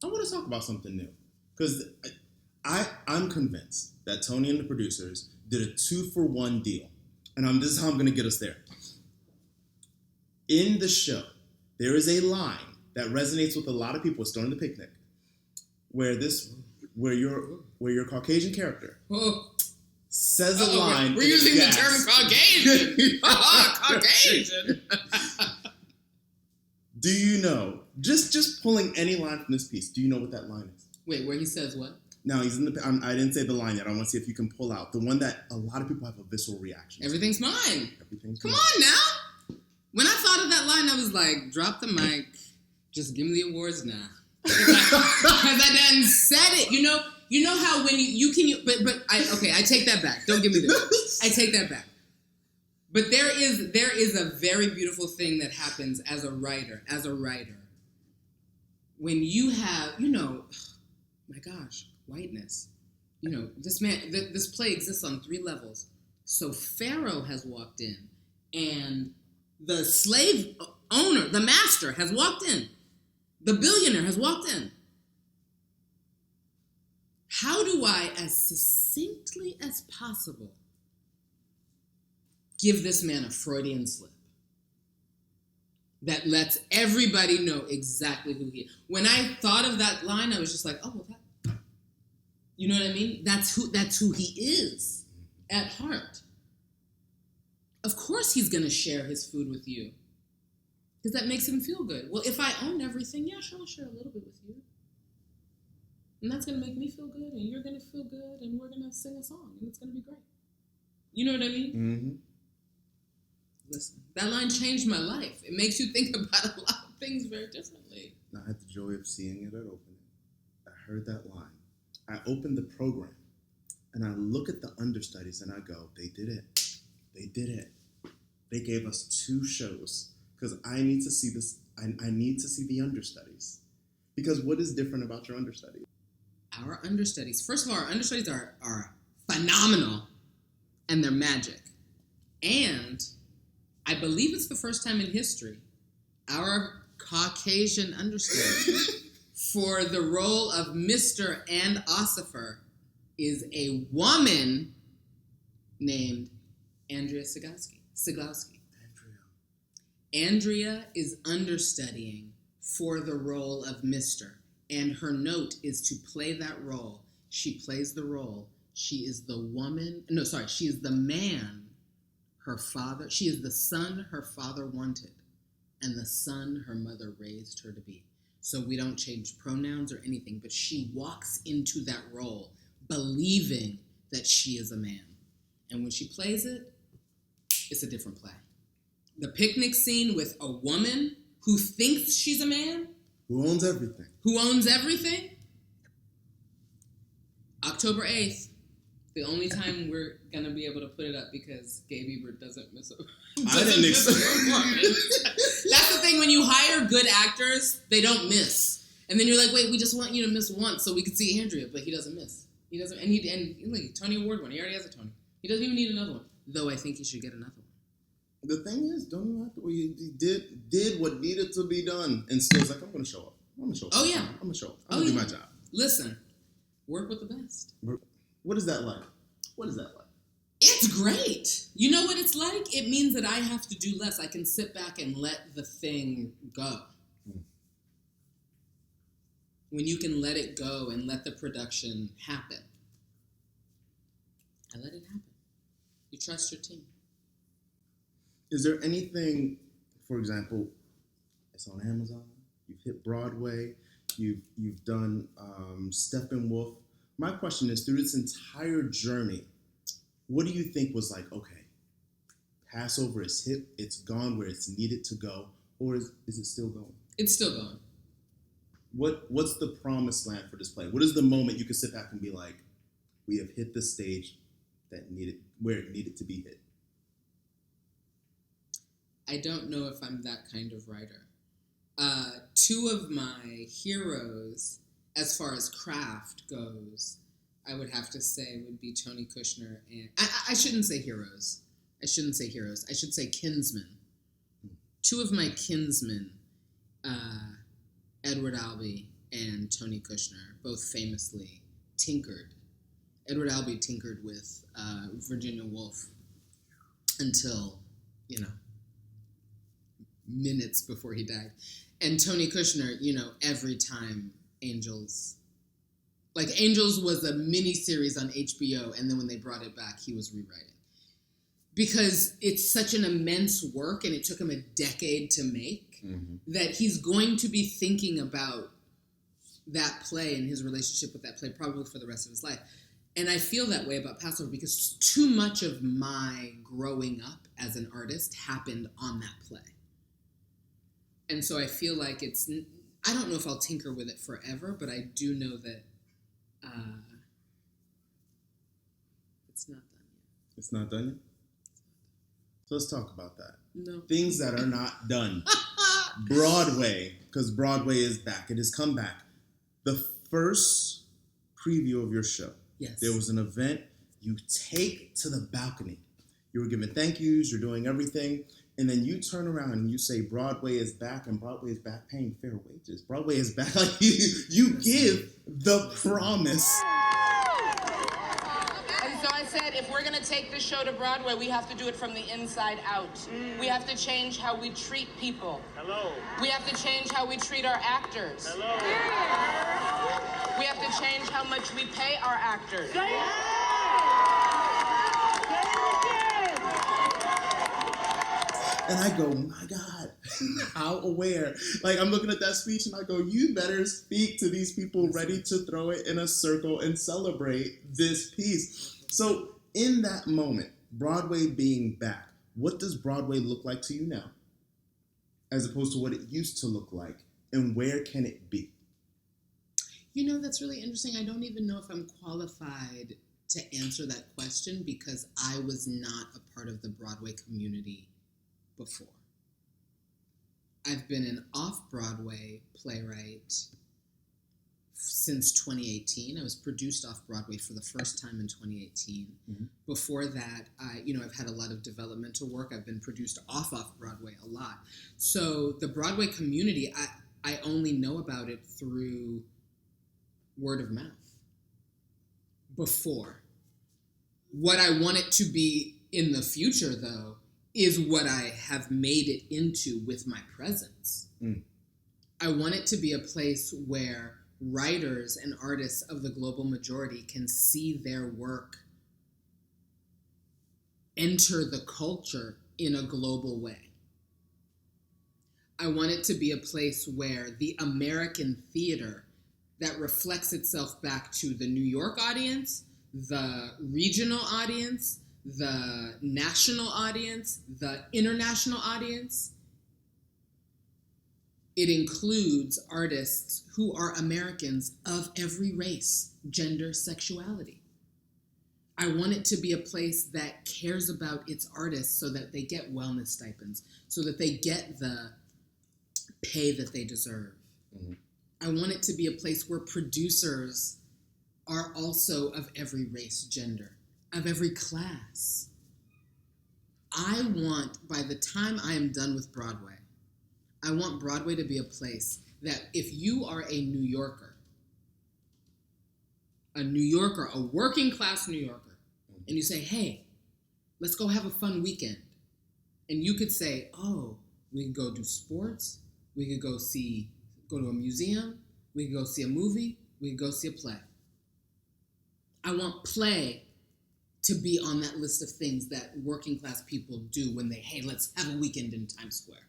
I want to talk about something new. Because I'm convinced that Tony and the producers did a 2-for-1 deal. And this is how I'm going to get us there. In the show, there is a line that resonates with a lot of people. It's during the picnic, where your Caucasian character says a line. We're using the term Caucasian. Caucasian. Do you know? Just pulling any line from this piece. Do you know what that line is? Wait, where he says what? No, he's in the. I didn't say the line yet. I want to see if you can pull out the one that a lot of people have a visceral reaction. Everything's mine. Everything's Come mine. on now. When I thought of that line, I was like, drop the mic. Just give me the awards now. Because I done said it. You know how when you can, but I take that back. Don't give me this. I take that back. But there is a very beautiful thing that happens as a writer. When you have, my gosh, whiteness. This play exists on 3 levels. So Pharaoh has walked in, and the slave owner, the master, has walked in. The billionaire has walked in. How do I, as succinctly as possible, give this man a Freudian slip that lets everybody know exactly who he is? When I thought of that line, I was just like, oh, well, that, you know what I mean? That's who he is at heart. Of course he's going to share his food with you because that makes him feel good. Well, if I own everything, yeah, sure, I'll share a little bit with you. And that's going to make me feel good, and you're going to feel good, and we're going to sing a song, and it's going to be great. You know what I mean? Mm-hmm. Listen, that line changed my life. It makes you think about a lot of things very differently. I had the joy of seeing it at opening. I heard that line. I opened the program, and I look at the understudies, and I go, they did it. They did it. They gave us 2 shows, because I need to see this. I need to see the understudies. Because what is different about your understudies? Our understudies, first of all, our understudies are phenomenal, and they're magic. And I believe it's the first time in history, our Caucasian understudy for the role of Mr. and Ossifer is a woman named Andrea Siglowski. Andrea is understudying for the role of Mr. And her note is to play that role. She plays the role. She is the she is the man she is the son her father wanted, and the son her mother raised her to be. So we don't change pronouns or anything, but she walks into that role believing that she is a man. And when she plays it, it's a different play. The picnic scene with a woman who thinks she's a man. Who owns everything. October 8th. The only time we're going to be able to put it up because Gabe Ebert doesn't miss a performance. That's the thing. When you hire good actors, they don't miss. And then you're like, wait, we just want you to miss once so we can see Andrea, but he doesn't miss. He doesn't. And Tony Award winner. He already has a Tony. He doesn't even need another one. Though I think he should get another one. The thing is, don't you have to? He did what needed to be done, and still was like, I'm going to show up. Oh yeah, I'm going to show up. I'm going to do my job. Listen, work with the best. What is that like? It's great. You know what it's like? It means that I have to do less. I can sit back and let the thing go. When you can let it go and let the production happen. I let it happen. You trust your team. Is there anything, for example, it's on Amazon, you've hit Broadway, you've done Steppenwolf. My question is, through this entire journey, what do you think was like, okay, Passover is hit, it's gone where it's needed to go, or is it still going? It's still going. What's the promised land for this play? What is the moment you can sit back and be like, we have hit the stage where it needed to be hit? I don't know if I'm that kind of writer. 2 of my heroes, as far as craft goes, I would have to say would be Tony Kushner and... I shouldn't say heroes. I should say kinsmen. 2 of my kinsmen, Edward Albee and Tony Kushner both famously tinkered. Edward Albee tinkered with Virginia Woolf until, minutes before he died. And Tony Kushner, every time Angels was a mini-series on HBO, and then when they brought it back, he was rewriting. Because it's such an immense work, and it took him a decade to make, that he's going to be thinking about that play and his relationship with that play probably for the rest of his life. And I feel that way about Passover because too much of my growing up as an artist happened on that play. And so I feel like I don't know if I'll tinker with it forever, but I do know that it's not done yet. It's not done yet? So let's talk about that. No. Things that are not done. Broadway, because Broadway is back. It has come back. The first preview of your show. Yes. There was an event you take to the balcony. You were given thank yous, you're doing everything, and then you turn around and you say Broadway is back, and Broadway is back paying fair wages. Broadway is back. Like you give the promise. And so I said, if we're going to take this show to Broadway, we have to do it from the inside out. We have to change how we treat people. Hello. We have to change how we treat our actors. Hello. We have to change how much we pay our actors. And I go, my God, how aware. Like, I'm looking at that speech and I go, you better speak to these people ready to throw it in a circle and celebrate this piece. So in that moment, Broadway being back, what does Broadway look like to you now? As opposed to what it used to look like? And where can it be? That's really interesting. I don't even know if I'm qualified to answer that question because I was not a part of the Broadway community before. I've been an off-Broadway playwright since 2018. I was produced off-Broadway for the first time in 2018. Mm-hmm. Before that, I've had a lot of developmental work. I've been produced off-Broadway a lot. So the Broadway community, I only know about it through word of mouth. Before. What I want it to be in the future, though, is what I have made it into with my presence. I want it to be a place where writers and artists of the global majority can see their work enter the culture in a global way. I want it to be a place where the American theater that reflects itself back to the New York audience, the regional audience, the national audience, the international audience. It includes artists who are Americans of every race, gender, sexuality. I want it to be a place that cares about its artists so that they get wellness stipends, so that they get the pay that they deserve. Mm-hmm. I want it to be a place where producers are also of every race, gender, of every class. I want, by the time I am done with Broadway, I want Broadway to be a place that if you are a New Yorker, a working class New Yorker, and you say, hey, let's go have a fun weekend. And you could say, oh, we could go do sports, we could go to a museum, we could go see a movie, we could go see a play. I want play to be on that list of things that working class people do when hey, let's have a weekend in Times Square.